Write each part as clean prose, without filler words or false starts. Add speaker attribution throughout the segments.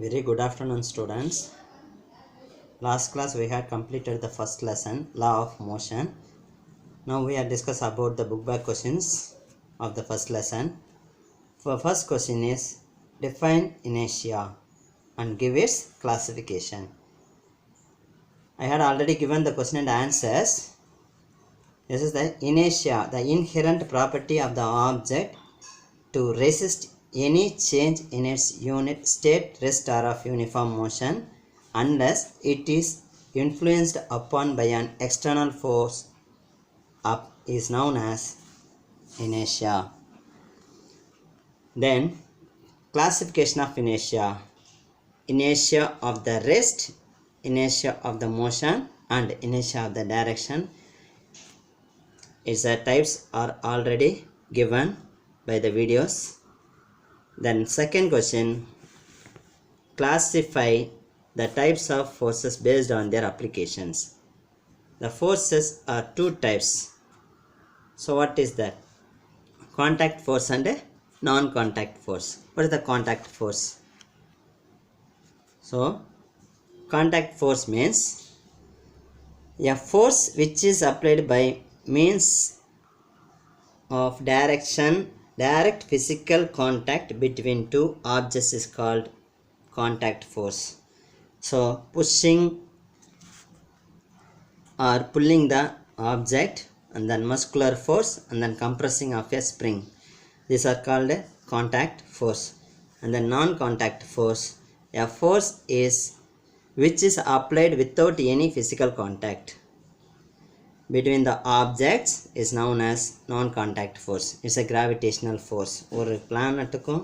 Speaker 1: Very good afternoon, students. Last class we had completed the first lesson, law of motion. Now we are discuss about the book back questions of the first lesson. For first question is define inertia and give its classification. I had already given the question and answers. This is the inertia, the inherent property of the object to resist any change in its unit state, rest, or of uniform motion unless it is influenced upon by an external force is known as inertia. Then classification of inertia: inertia of the rest, inertia of the motion, and inertia of the direction. Its types are already given by the videos. Then second question, classify the types of forces based on their applications. The forces are two types. So what is that? Contact force and non-contact force. What is the contact force? So contact force means a force which is applied by means of direct physical contact between two objects is called contact force. So pushing or pulling the object, and then muscular force, and then compressing of a spring. These are called a contact force. And the non-contact force, a force is which is applied without any physical contact between the objects is known as non-contact force. It's a gravitational force. ஒரு பிளானட்டுக்கும்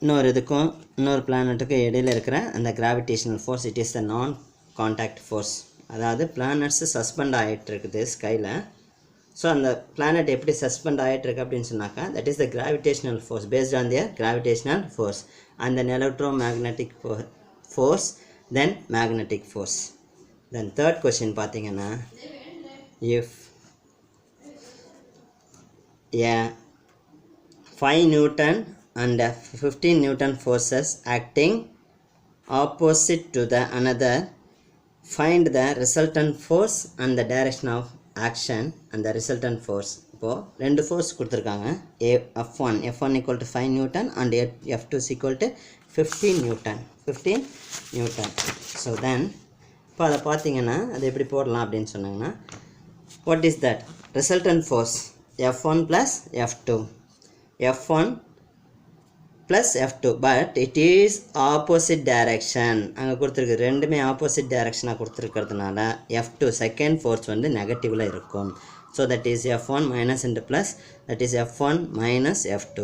Speaker 1: இன்னொரு பிளானட்டுக்கும் இடையில இருக்கிற அந்த gravitational force, it is the non-contact force. அதாவது planets suspend ஆகிட்டு இருக்குது ஸ்கையில். So அந்த planet எப்படி சஸ்பெண்ட் ஆகிட்டு இருக்கு அப்படின்னு சொன்னாக்கா, that is the gravitational force based on their gravitational force and then electro magnetic force, then magnetic force. Then third question பார்த்தீங்கன்னா, if A 5 Newton and 15 Newton forces acting opposite to the another, find the resultant force and the direction of action and the resultant force. இப்போது ரெண்டு force கொடுத்துருக்காங்க. F1 equal to 5 Newton and F2 is equal to 15 Newton. So then இப்போ அதை பார்த்தீங்கன்னா அது எப்படி போடலாம் அப்படின்னு சொன்னாங்கன்னா, what is that? Resultant force F1 plus F2. F1 plus F2, but it is opposite direction. அங்கே கொடுத்துருக்கு ரெண்டுமே ஆப்போசிட் டைரக்ஷனாக கொடுத்துருக்கிறதுனால F2 செகண்ட் ஃபோர்ஸ் வந்து நெகட்டிவில் இருக்கும். So that is F1 minus into plus, that is F1 minus F2.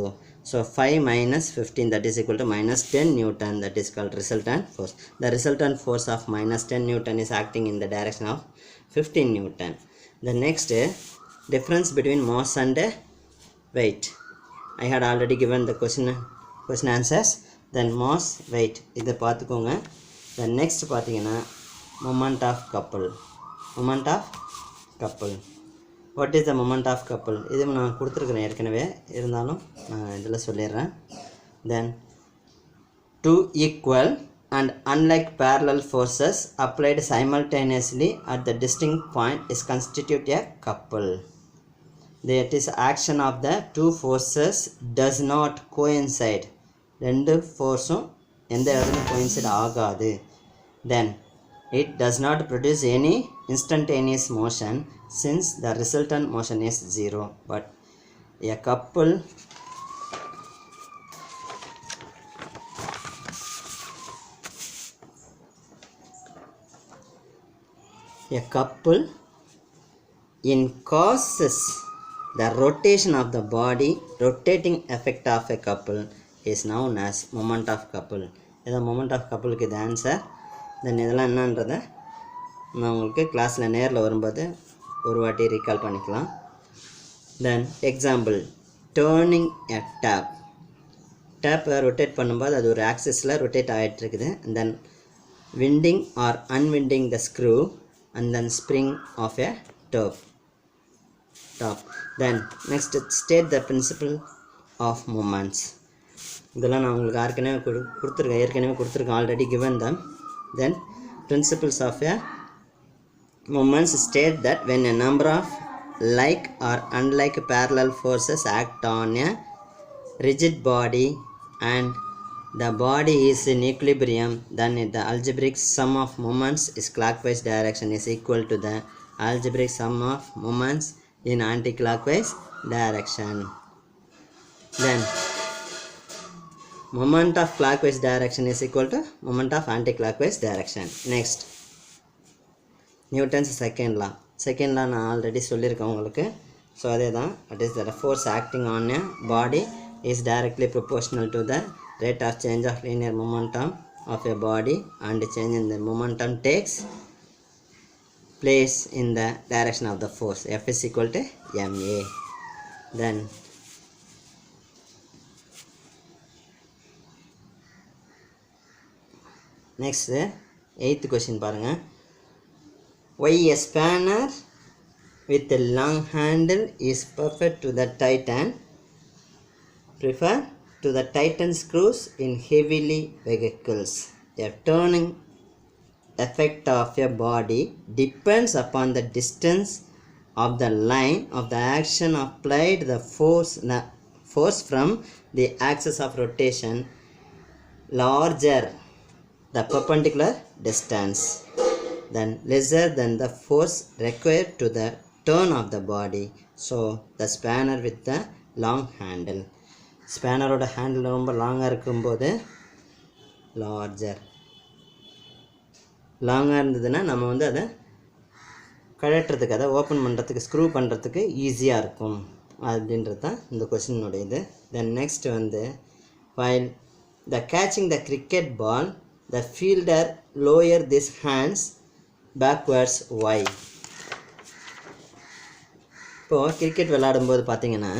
Speaker 1: So 5 minus 15, that is equal to minus 10 Newton. That is called resultant force. The resultant force of minus 10 Newton is acting in the direction of 15 Newton. The next difference between mass and weight. I had already given the question answers. Then mass, weight, இதை பார்த்துக்கோங்க. Then next பார்த்தீங்கன்னா moment of couple. What is the moment of couple? இது நான் கொடுத்துருக்குறேன் ஏற்கனவே, இருந்தாலும் நான் இதில் சொல்லிடுறேன். Then two equal and unlike parallel forces applied simultaneously at the distinct point is constitute a couple. That is action of the two forces does not coincide. ரெண்டு ஃபோர்ஸும் எந்த இடத்துலையும் கோயின்சைட் ஆகாது. தென் it does not produce any instantaneous motion since the resultant motion is zero. But a couple in causes the rotation of the body. Rotating effect of a couple is known as moment of couple. இதான் moment of coupleக்கு இது answer. தென் இதெல்லாம் என்னன்றதை நான் உங்களுக்கு கிளாஸில் நேரில் வரும்போது ஒரு வாட்டி ரீகால் பண்ணிக்கலாம். தென் எக்ஸாம்பிள், டேர்னிங் எ டேப்பை ரொட்டேட் பண்ணும்போது அது ஒரு ஆக்சிஸில் ரொட்டேட் ஆகிட்டுருக்குது. Then winding or unwinding the screw and then spring of a top. Then next, state the principle of moments. இதெல்லாம் நான் உங்களுக்கு ஏற்கனவே கொடுத்துருக்கேன் already given them. Then principles of a moments state that when a number of like or unlike parallel forces act on a rigid body and the body is in equilibrium, then the algebraic sum of moments is clockwise direction is equal to the algebraic sum of moments in anti-clockwise direction. Then moment of clockwise direction is equal to moment of anti-clockwise direction. Next, Newton's second law நான் already சொல்லியிருக்கேன் உங்களுக்கு. So அதே தான், it is the force acting on a body is directly proportional to the rate of change of linear momentum of a body, and change in the momentum takes place in the direction of the force. F is equal to ma. Then next, 8th question பாருங்க. Why a spanner with a long handle is preferred to the Titan screws in heavily vehicles? A turning effect of a body depends upon the distance of the line of the action applied the force from the axis of rotation larger the perpendicular distance then lesser than the force required to the turn of the body. So the spanner with the long handle, ஸ்பேனரோட handle ரொம்ப லாங்காக இருக்கும்போது லார்ஜாக இருந்ததுன்னா நம்ம வந்து அதை கழட்டுறதுக்கு, அதை open பண்ணுறதுக்கு, ஸ்க்ரூ பண்ணுறதுக்கு ஈஸியாக இருக்கும் அப்படின்றது தான் இந்த கொஷினுடைய இது. தென் நெக்ஸ்ட் வந்து, while the catching the cricket ball the fielder lower his hands backwards. Why? இப்போது கிரிக்கெட் விளையாடும்போது பார்த்தீங்கன்னா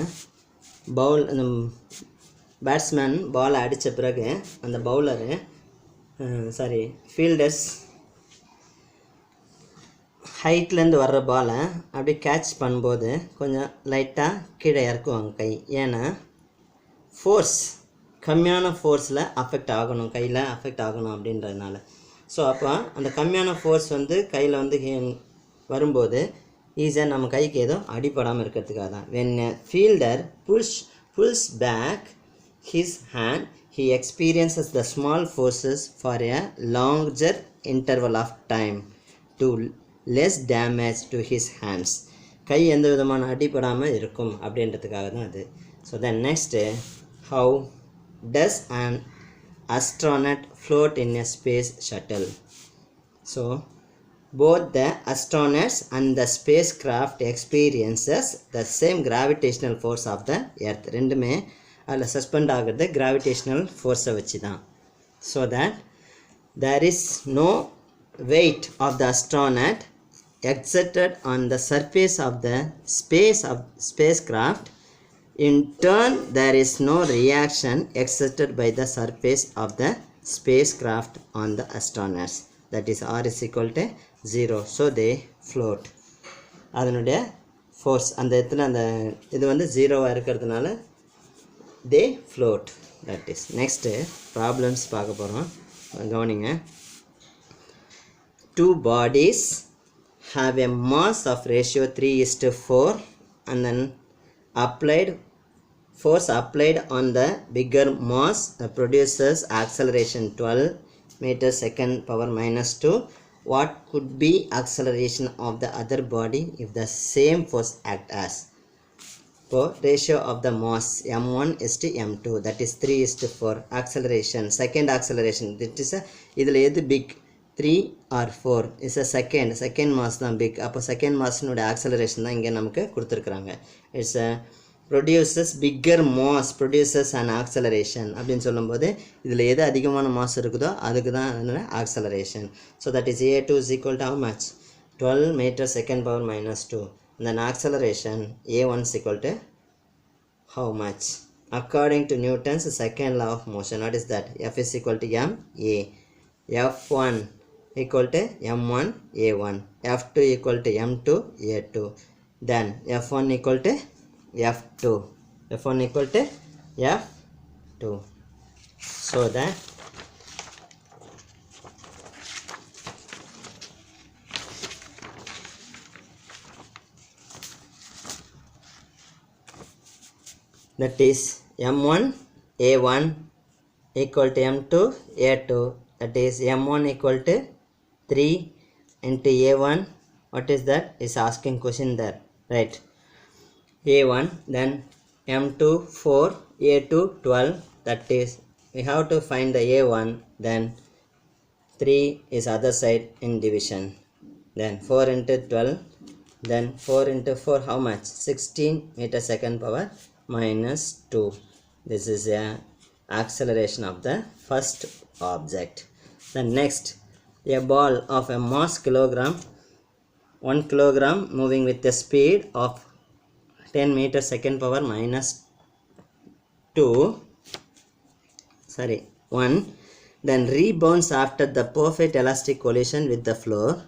Speaker 1: பேட்ஸ்மேன் பாலை அடித்த பிறகு அந்த ஃபீல்டர்ஸ் ஹைட்லேருந்து வர்ற பாலை அப்படி கேட்ச் பண்ணும்போது கொஞ்சம் லைட்டாக கீழே இறக்குவாங்க கை. ஏன்னா கம்மியான ஃபோர்ஸில் அஃபெக்ட் ஆகணும், கையில் அஃபெக்ட் ஆகணும் அப்படின்றதுனால. ஸோ அப்போ அந்த கம்மியான ஃபோர்ஸ் வந்து கையில் வந்து வரும்போது ஈஸியாக நம்ம கைக்கு எதுவும் அடிப்படாமல் இருக்கிறதுக்காக தான். when a fielder pulls back his hand he experiences the small forces for a longer interval of time to less damage to his hands. கை எந்த விதமான அடிப்படாமல் இருக்கும் அப்படின்றதுக்காக தான் அது. So then next, how does an astronaut float in a space shuttle? So both the astronauts and the spacecraft experiences the same gravitational force of the earth. ரெண்டுமே அதில் suspend ஆகிறது gravitational ஃபோர்ஸை வச்சு தான். So that there is no weight of the astronaut exerted on the surface of the spacecraft. In turn, there is no reaction exerted by the surface of the spacecraft on the astronauts. That is R is equal to 0. So they float. அதனுடைய force அந்த இடத்துல அந்த இது வந்து ஜீரோவாக இருக்கிறதுனால they float. That is. Next problems பார்க்க போகிறோம், கவனிங்க. Two bodies have a mass of ratio 3:4 and then force applied on the bigger mass produces acceleration 12 meters second power minus 2. What could be acceleration of the other body if the same force act as? So ratio of the mass m1 is to m2, that is 3:4. acceleration, second acceleration, that is இதில் எது big, 3 or 4 is a second mass தான் big. அப்போ second மாஸ்னுடைய acceleration தான் இங்கே நமக்கு கொடுத்துருக்குறாங்க. It's produces bigger mass produces an acceleration அப்படின்னு சொல்லும்போது இதில் எது அதிகமான மாஸ் இருக்குதோ அதுக்கு தான் அதனால acceleration. So that is a2 is equal to how much? 12 meters second power minus 2. And then acceleration a1 is equal to how much? According to Newton's second law of motion, what is that? F is equal to ma. F1 equal to m1 a1, F2 equal to m2 a2. Then F1 equal to F2 equal to F2. So that is m1 a1 equal to m2 a2, that is m1 equal to 3 into a1. What is that? Is asking question there, right? a1, then m2 4, a2 12, that is we have to find the a1, then 3 is other side in division, then 4 into 12, then 4 into 4 how much? 16 meter second power minus 2. This is a acceleration of the first object. The next, a ball of a mass kilogram, 1 kilogram moving with the speed of 10 meter second power minus 2, sorry 1, then rebounds after the perfect elastic collision with the floor.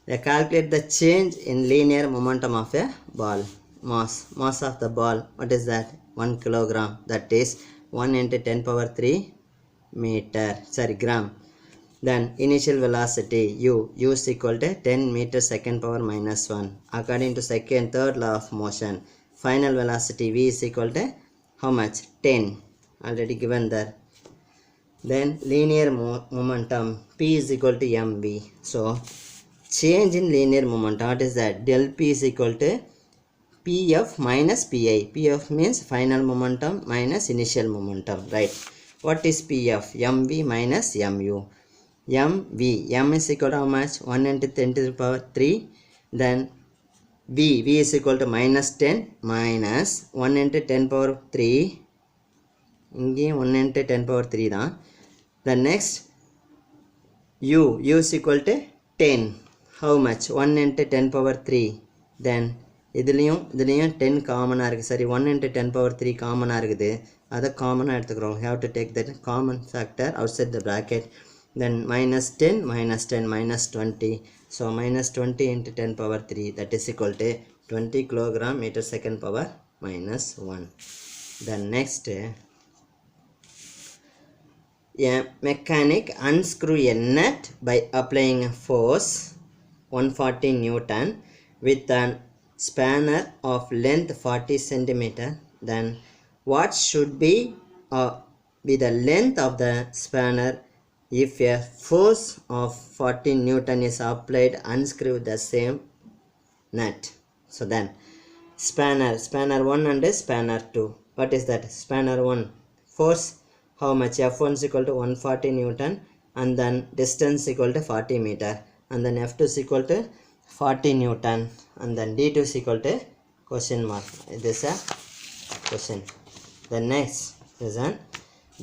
Speaker 1: They calculate the change in linear momentum of a ball. Mass of the ball, what is that? 1 kilogram, that is 1 into 10 power 3 meter, sorry gram. Then initial velocity u is equal to 10 meter second power minus 1 according to second third law of motion. Final velocity v is equal to how much? 10, already given there. Then linear momentum p is equal to mv. So change in linear momentum, what is that? Del p is equal to pf minus pi. Pf means final momentum minus initial momentum, right? What is pf? mv minus mu. mv, m is equal to how much? 1 into 10 to the power 3, then v is equal to minus 10 minus 1 into 10 power 3, இங்கேயும் 1 into 10 power 3 தான். The next u is equal to 10, how much? 1 into 10 power 3, then இதுலேயும் 10 காமனாக இருக்குது, சரி 1 into 10 power 3 காமனாக இருக்குது, அதை காமனாக எடுத்துக்கிறோம். have to take that common factor outside the bracket. Then minus 10 minus 10 minus 20, so minus 20 into 10 power 3, that is equal to 20 kilogram meter second power minus 1. Then next, a mechanic unscrew a nut by applying a force 140 Newton with an spanner of length 40 centimeter. Then what should be the length of the spanner if a force of 40 Newton is applied? Unscrew the same nut. So then spanner 1 and spanner 2. What is that? Spanner 1 force how much? F1 is equal to 140 Newton, and then distance equal to 40 meter, and then F2 is equal to 40 Newton, and then D2 is equal to question mark. This is a question. The next is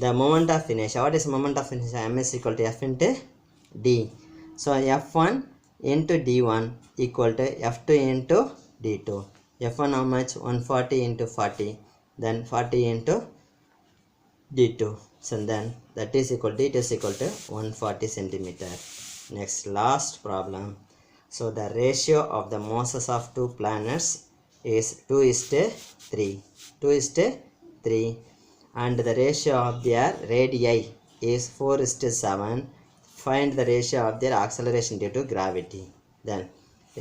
Speaker 1: the moment of inertia. What is moment of inertia? M is equal to F into D. So F1 into D1 equal to F2 into D2. F1 how much? 140 into 40, then 40 into D2. So then that is equal to D2 is equal to 140 centimeter. Next, last problem. So the ratio of the masses of two planets is 2:3. 2:3, and the ratio of their radii is 4:7. Find the ratio of their acceleration due to gravity. Then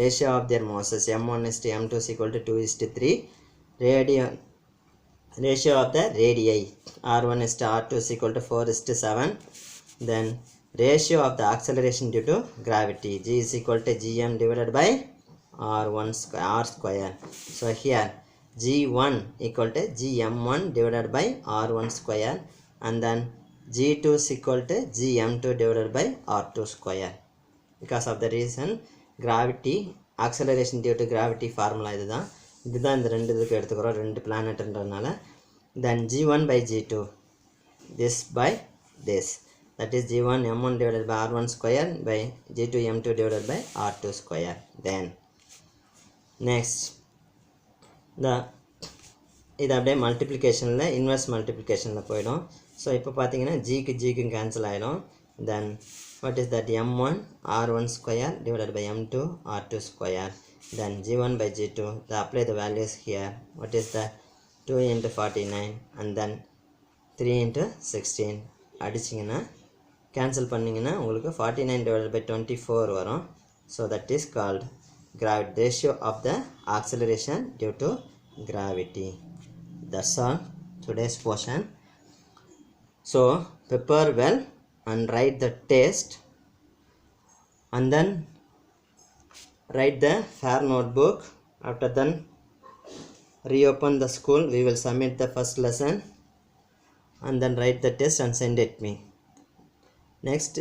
Speaker 1: ratio of their masses m1 is to m2 is equal to 2:3. Ratio of the radii r1 is to r2 is equal to 4:7. Then ratio of the acceleration due to gravity g is equal to gm divided by r1 r square. So here g1 equal to gm1 divided by r1 square, and then g2 is equal to gm2 divided by r2 square. Because of the reason gravity acceleration due to gravity formula இதுதான் இந்த ரெண்டு இதுக்கு எடுத்துக்கிறோம், ரெண்டு பிளானட்ன்றதுனால. Then g1 by g2, this by this, that is g1 m1 divided by r1 square by g2 m2 divided by r2 square. Then next இது அப்படியே மல்டிப்ளிகேஷனில் inverse மல்டிப்ளிகேஷனில் போயிடும். So இப்போ பார்த்தீங்கன்னா ஜிக்கு கேன்சல் ஆகிடும். தென் what is that? m1 r1 square divided by m2 r2 square. Then g1 by g2, apply the values here. What is that? 2 into 49, and then 3 into 16 அடிச்சிங்கன்னா cancel பண்ணிங்கன்னா உங்களுக்கு 49/24 வரும். So that is called gravity ratio of the acceleration due to gravity. That's all today's portion. So prepare well and write the test, and then write the fair notebook. After then reopen the school, we will submit the first lesson and then write the test and send it me. Next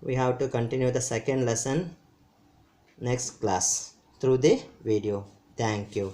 Speaker 1: we have to continue the second lesson next class through the video. Thank you.